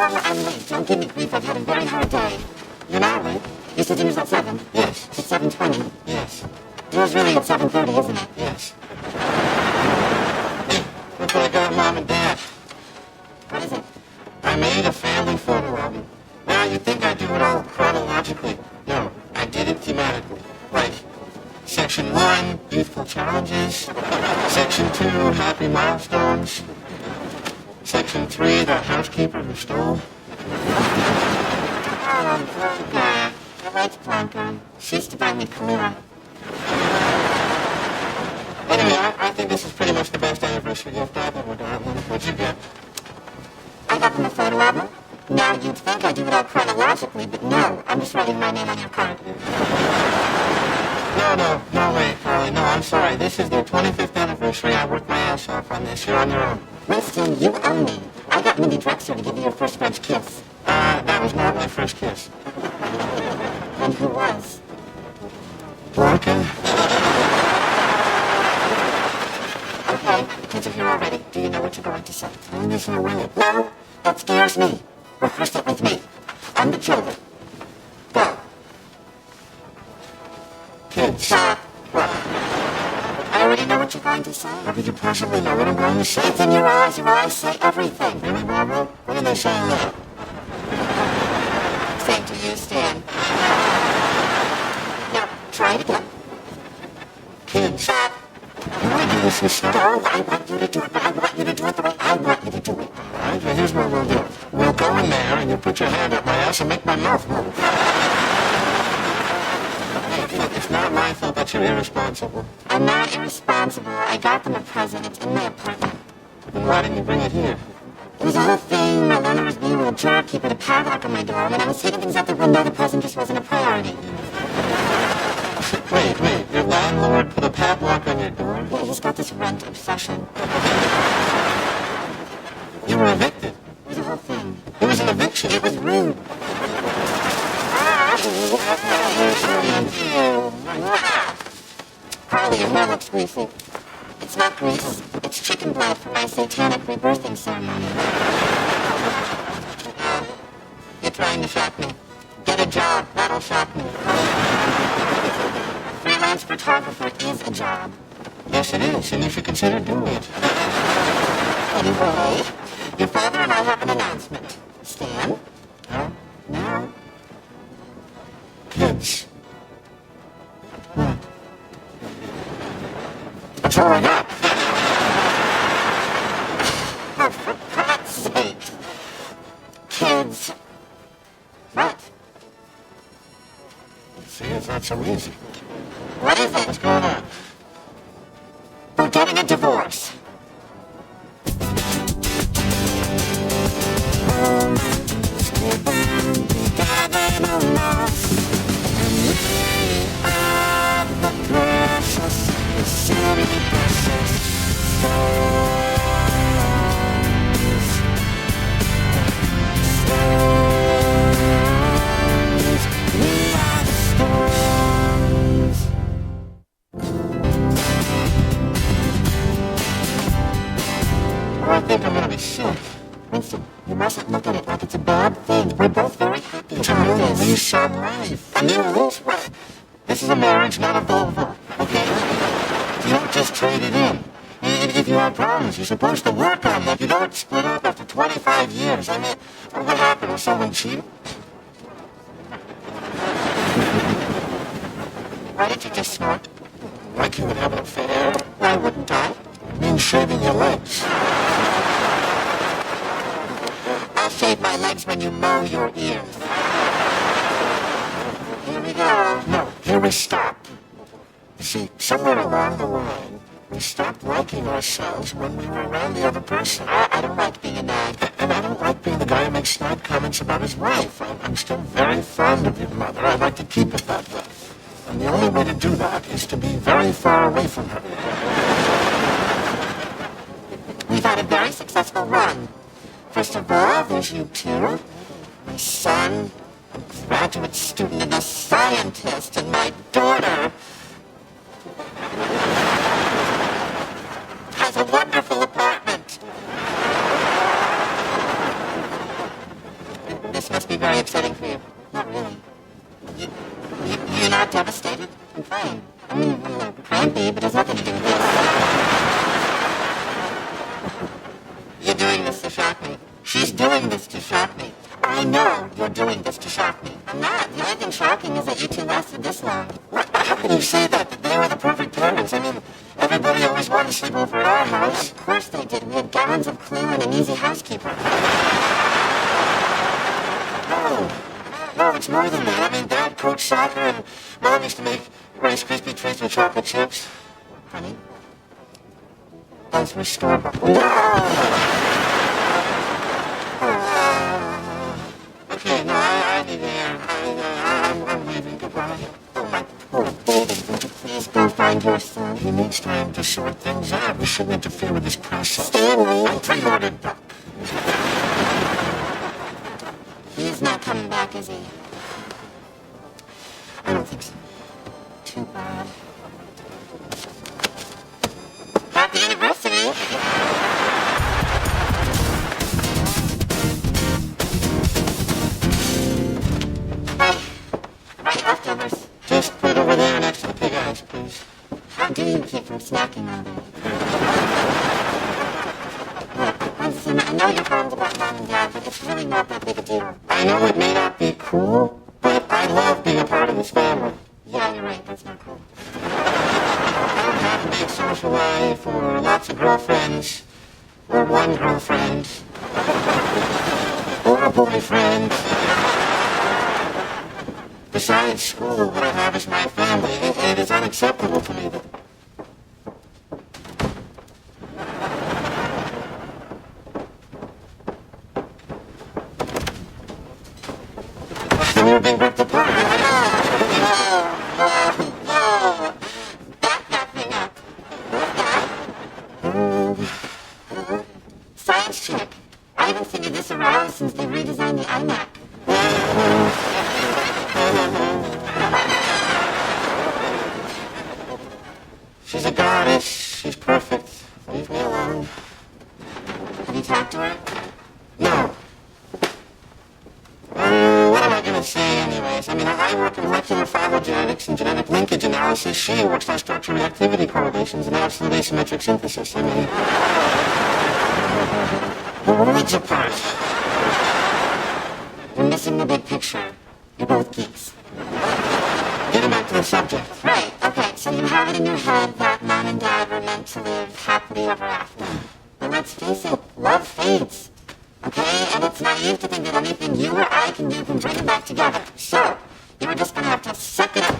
I'm late. Don't give me grief. I've had a very hard day. You're not late. You said dinner's at 7? Yes. It's 7:20. Yes. Dinner's really at 7:30, isn't it? Yes. Hey, look what I got, Mom and Dad. What is it? I made a family photo album. Now, you think I do it all chronologically. No, I did it thematically. Like, Section 1, youthful challenges. Section 2, happy milestones. Section 3, the housekeeper who stole. Blanca. I liked Blanca. She used to buy me Kahlua. Anyway, I think this is pretty much the best anniversary gift I've ever gotten. What'd you get? I got them a photo album. Now you'd think I do it all chronologically, but no, I'm just writing my name on your card. No, wait, Carly, no, I'm sorry. This is their 25th anniversary. I worked my ass off on this. You're on your own. Winston, you owe me. I got Mindy Drexler to give you your first French kiss. That was not my first kiss. And who was? Blanca? Okay, kids are here already. Do you know what you're going to say? I'm just not really. No, that scares me. Rehearse it with me. And the children. Go. Kids. Stop. What? I already know what you're going to say. How could you possibly know what I'm going to say? It's in your eyes. Your eyes say everything. Really, Barbara? What did they say now? Same to you, Stan. Now, try it again. Kids. Stop. Can I do this yourself? No, I want you to do it, but I want you to do it the way I want you to do it. All right, well, here's what we'll do. We'll go in there, and you put your hand up my ass and make my mouth move. Hey, look, it's not my fault that you're irresponsible. I'm not irresponsible. I got them a present. It's in my apartment. Then why didn't you bring it here? It was a whole thing. My landlord was being a real jerk. He put a padlock on my door. When I was taking things out the window, the present just wasn't a priority. Wait, your landlord put a padlock on your door? Yeah, he's got this rent obsession. You were evicted. It was a whole thing. It was an eviction. It was rude. Carly, your hair looks greasy. It's not grease. It's chicken blood for my satanic rebirthing ceremony. You're trying to shock me. Get a job. That'll shock me. Freelance photographer is a job. Yes, it is, and you should consider doing it. Anyway, your father and I have an announcement. Stan? Huh? No. Kids. What? That's all I got. Oh, for God's sake. Kids. What? See, it's not so easy. What is it? What's going on? We're getting a divorce. I think I'm gonna be sick. Winston, you mustn't look at it like it's a bad thing. We're both very happy It's a about new this. lease on life. A new lease? What? This is a marriage, not a Volvo, okay? You don't just trade it in. And if you have problems, you're supposed to work on them. You don't split up after 25 years. I mean, what happened? Was someone cheat? Why did you just snort? Like you would have an affair? Why wouldn't I? It means shaving your legs. I'll shave my legs when you mow your ears. Here we go. No, here we stop. You see, somewhere along the line, we stopped liking ourselves when we were around the other person. I don't like being a nag. And I don't like being the guy who makes snide comments about his wife. I'm still very fond of your mother. I'd like to keep it that way. And the only way to do that is to be very far away from her. We've had a very successful run. First of all, there's you two. My son, a graduate student and a scientist, and my daughter has a wonderful apartment. very upsetting for you. Not really. You're not devastated? I'm fine. I mean, can be, but there's nothing to do with this. You're doing this to shock me. She's doing this to shock me. I know you're doing this to shock me. I'm not. The only thing shocking is that you two lasted this long. What? How can you say that? They were the perfect parents. I mean, everybody always wanted to sleep over at our house. Of course they did. We had gallons of Clue and an easy housekeeper. No, it's more than that. I mean, Dad coached soccer and Mom used to make Rice Krispie treats with chocolate chips. Honey? Those were store-bought. No! Okay, no, I'm leaving. Goodbye. Oh, my poor baby, would you please go find your son? He needs time to sort things out. We shouldn't interfere with his process. Stanley! I pre-ordered Duck. He's not coming back, is he? I don't think so. Too bad. Happy anniversary! Right, leftovers. Just put it over there next to the pig eyes, please. How do you keep from snacking all day? Look, listen, I know you're bummed about Mom and Dad, but it's really not that big a deal. I know it may not be cool, but I love being a part of this family. Yeah, you're right, that's not cool. I don't have a big social life, or lots of girlfriends, or one girlfriend, or a boyfriend. Besides school, what I have is my family. It is unacceptable to me that... You're being ripped apart. No. Back that thing up. Science check. I haven't figured this around since they redesigned the iMac. She's a goddess. She's perfect. Leave me alone. Have you talked to her? No. What am I going to say anyways? I mean, I work in molecular phylogenetics and genetic linkage analysis. She works on structure reactivity correlations and absolute asymmetric synthesis. I mean, the worlds apart. You're missing the big picture. You're both geeks. Getting back to the subject. Right, okay, so you have it in your head that Mom and Dad were meant to live happily ever after. But let's face it, love fades. Okay, and it's naive to think that anything you or I can do can bring them back together. So, you're just gonna have to suck it up.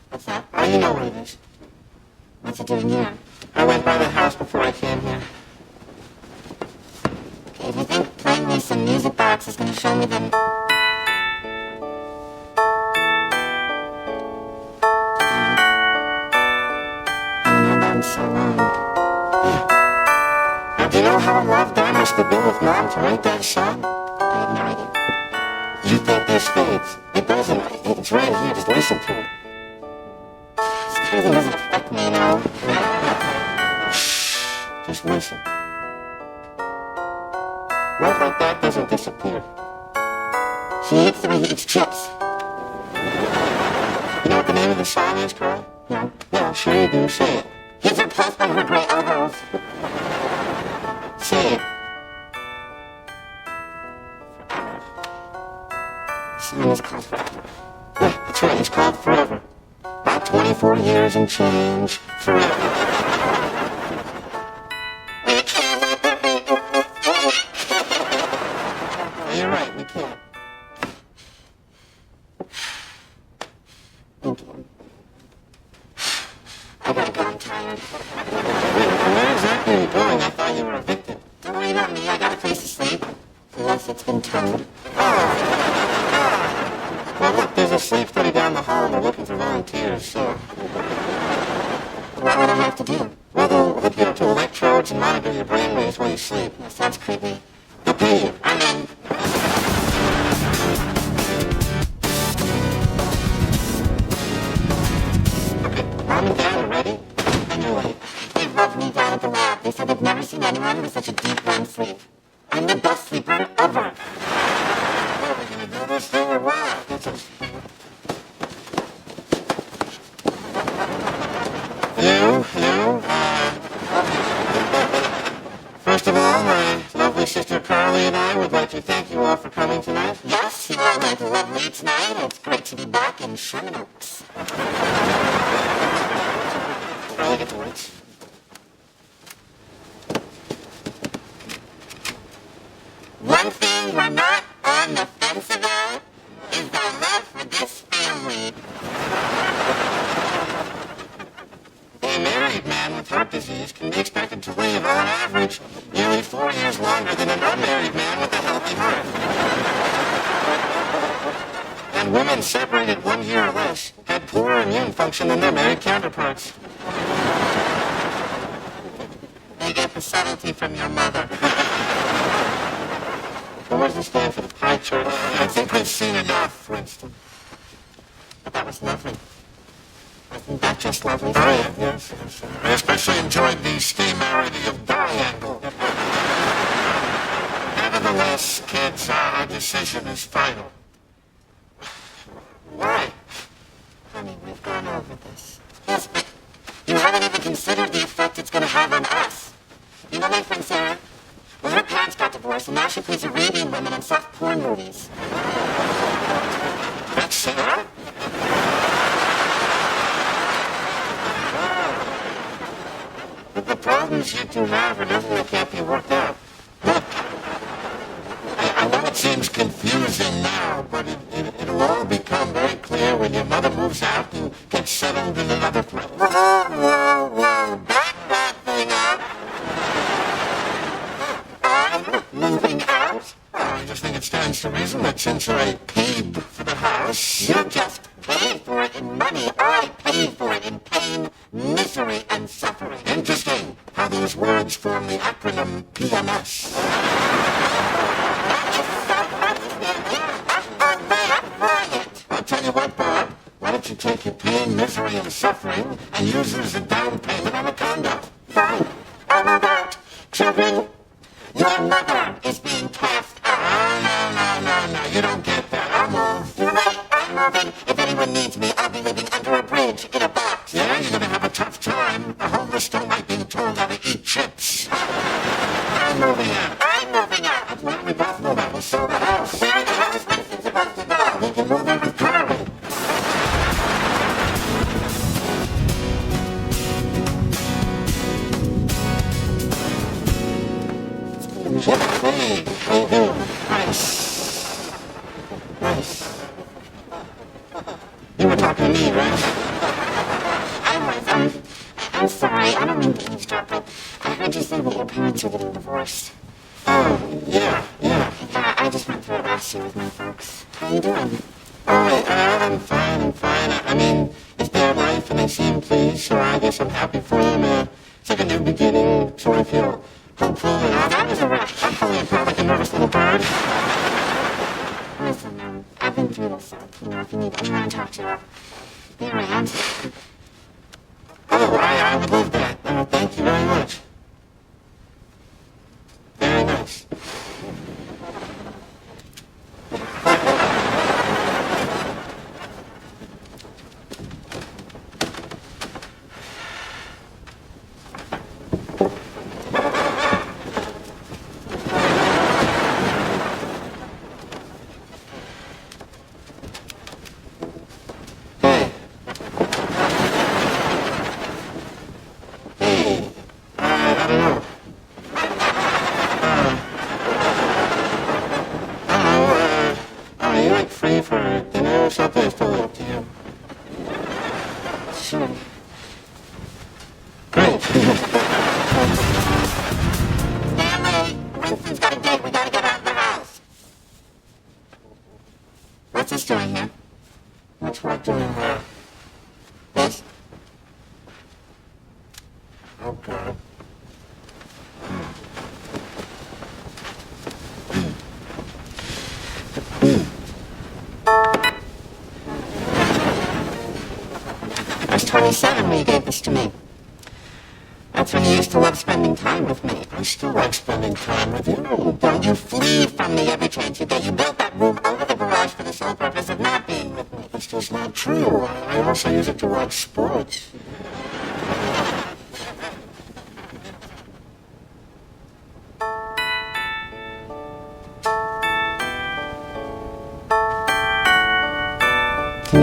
What's that? Oh, you know what it is. What's it doing here? I went by the house before I came here. Okay, if you think playing me some music box is gonna show me them... So long. Yeah. Do you know how in love Dad must have been with Mom to write that song? I have no idea. You think this fades? It doesn't. It's right here. Just listen to it. This crazy doesn't affect me, you know. Shh. Just listen. Love like that doesn't disappear. She eats the way he eats chips. You know what the name of the song is, girl? No. No, sure you do. Say it. He's replaced by her gray elbows. Say it. The song is called Forever. Yeah, that's right, it's called Forever. About 24 years and change. Forever. We can't let the rain go. You're right, we can't. Thank you. I gotta go, I'm tired. Where exactly are you going? I thought you were evicted. Don't worry about me, I got a place to sleep. Unless it's been towed. Well, look, there's a sleep study down the hall and they're looking for volunteers, so... What would I have to do? Well, they'll hook you up to electrodes and monitor your brainwaves while you sleep. That sounds creepy. They'll pay you. I'm in. Mom and Dad are ready? I knew it. They rubbed me down at the lab. They said they've never seen anyone with such a deep REM sleep. I'm the best sleeper ever. First of all, my lovely sister Carly and I would like to thank you all for coming tonight. Yes, you all look lovely tonight. It's great to be back in Sherman Oaks. I'll get to words. One thing you're not on the fence about is thy love for this family. A married man with heart disease can be expected to live, on average, nearly 4 years longer than an unmarried man with a healthy heart. And women separated 1 year or less had poorer immune function than their married counterparts. They get the subtlety from your mother. What was the stand for the pie chart? I think I've seen enough, for instance. But that was lovely. Wasn't that just lovely? Oh, yes. I especially enjoyed the steamarity of Diangle. Nevertheless, kids, our decision is final. Why? Honey, we've gone over this. Yes, but you haven't even considered the effect it's going to have on us. You know my friend Sarah? Well, her parents got divorced, and now she plays Arabian women in soft porn movies. That's Sarah? But the problems you two have are nothing that can't be worked out. Look, I know it seems confusing now, but it'll all become very clear when your mother moves out and gets settled in another place. Whoa, back that thing up. I'm moving out. I just think it stands to reason that since I paid for the house, You just paid for it in money. I paid for it in pain, misery, and suffering. interesting how those words form the acronym PMS. I'll tell you what, Bob. Why don't you take your pain, misery, and suffering and use it as a down payment on a condo? Fine. I'll move out. Children, your mother is being cast out. No, you don't get that. I'll move. You're right. I'm moving. If anyone needs me, I'll be living under a bridge in a box. Yeah, you're gonna have a tough time. The homeless don't like being told how to eat chips. I'm moving out. I'm moving out. Why don't we both move out? We'll sell the house. Where the hell is Winston supposed to go? We can move in with Carly. Hey, how you doing? Nice. Nice. You were talking to me, right? I'm sorry. I don't mean to eavesdrop, but I heard you say that your parents are getting divorced. Oh, yeah. Yeah, I just went through it last year with my folks. How you doing? Oh, I'm fine. I mean, it's their life and they seem pleased, so I guess I'm happy for them. It's like a new beginning, so I feel hopeful. That was a wreck. I'm feeling proud like a nervous little bird. Listen, I've been through this, so, if you need anyone to talk to, I'll be around. Oh, I would love that. Thank you very much. Very nice. Free for dinner or something? It's totally up to you. Sure. Great. Family, Winston's got a date. We gotta get out of the house. What's this doing here? What's work doing there? This? Oh, God. I was 27 when you gave this to me. That's when you used to love spending time with me. I still like spending time with you. Don't you flee from me every chance you get. You built that room over the garage for the sole purpose of not being with me. That's just not true. I also use it to watch sports.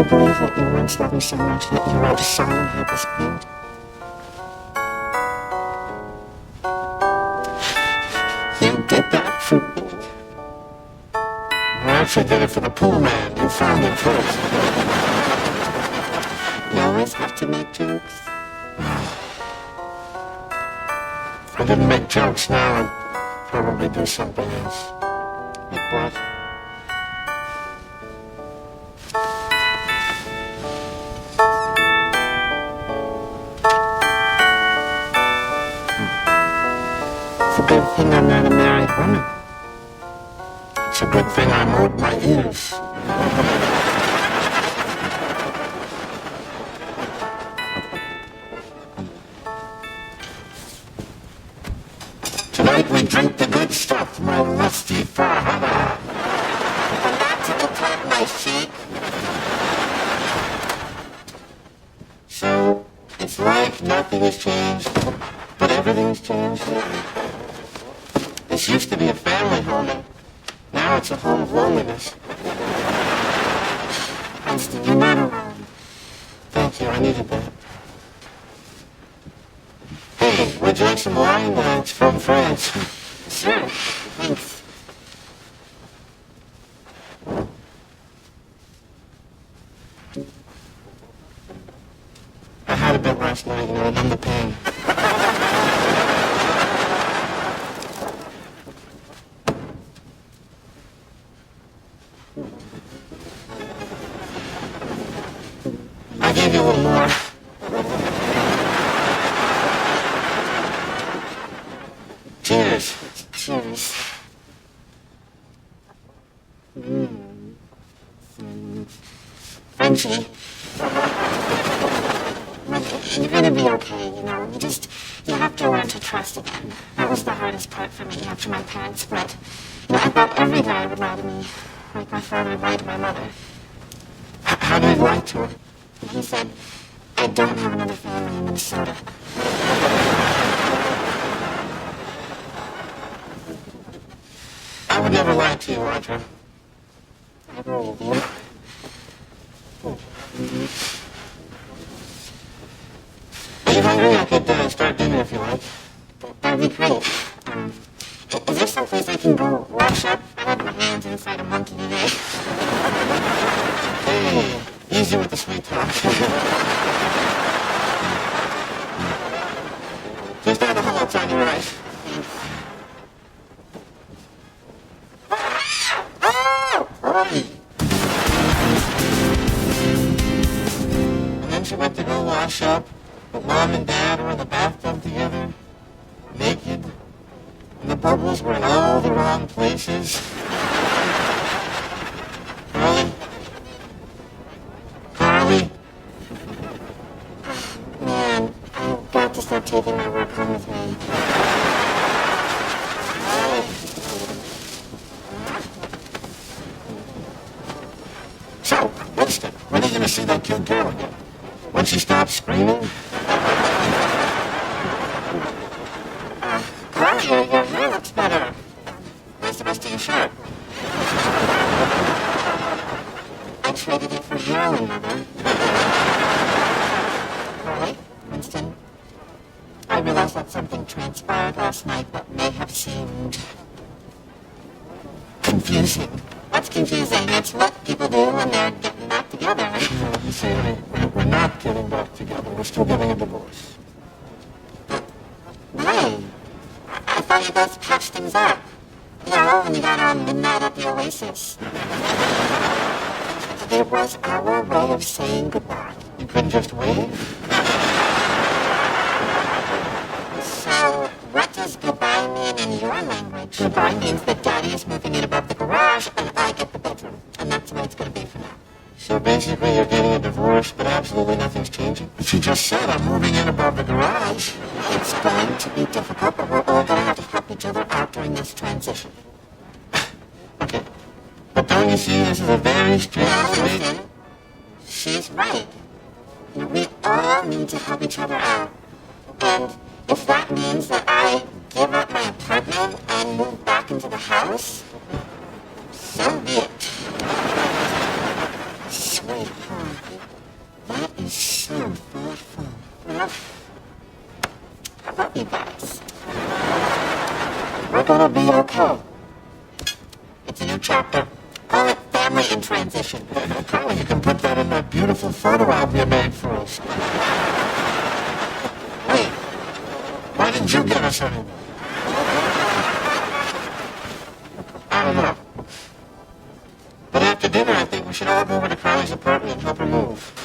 you believe that you once loved me so much that you wrote a song and had this paint? You did that for me. I actually did it for the pool man. You found him first. You always have to make jokes. If I didn't make jokes now, I'd probably do something else. Like what? It's a good thing I'm not a married woman. It's a good thing I mowed my ears. Tonight we drink the good stuff, my lusty father. Come back to the top, my sheep. So, it's like nothing has changed, but everything's changed. This used to be a family home, and now it's a home of loneliness. Winston, you're not alone. Thank you, I needed that. Hey, would you like some wine? It's from France. Sure, thanks. I had a bit last night, to numb the pain. I gave you a little more. Cheers. Cheers. Frenchie. You're gonna be okay, you have to learn to trust again. That was the hardest part for me after my parents split. I thought every guy would lie to me, like my father lied to my mother. How did you lie to her? He said, I don't have another family in Minnesota. I would never lie to you, Audra. I believe you. Are you hungry? I could start dinner if you like. That'd be great. Is there someplace I can go wash up? I had my hands inside a monkey today. Hey, easy with the sweet talk. Just down the hall, it's on your right. And then she went to go wash up, but Mom and Dad were in the bathtub together, naked, and the bubbles were in all the wrong places. Carly? Carly? Man, I've got to start taking my work home with me. So, Winston, when are you going to see that cute girl again? When she stops screaming? Carl, your hair looks better. Where's the rest of your shirt? I traded it for heroin, Mother. Carly, Winston, I realize that something transpired last night that may have seemed Confusing. What's confusing? It's what people do when they're getting back together. No, you see, we're not getting back together. We're still getting a divorce. Why? I thought you both patched things up. When you got all midnight at the Oasis. It was our way of saying goodbye. You couldn't just wave? So, what does goodbye mean in your language? Goodbye means that Daddy is moving in above the garage and I get the bedroom. And that's the way it's going to be for now. So basically you're getting a divorce, but absolutely nothing's changing? But you just said I'm moving in above the garage. It's going to be difficult, but we're all going to have to help each other out during this transition. Okay. But don't you see this is a very strange way? She's right. We all need to help each other out. And if that means that I give up my apartment and move back into the house, so be it. Sweetheart. guys. We're gonna be okay. It's a new chapter. Call it family in transition. Carly, you can put that in that beautiful photo album you made for us. Wait, why didn't you give us any? I don't know. But after dinner, I think we should all go over to Carly's apartment and help her move.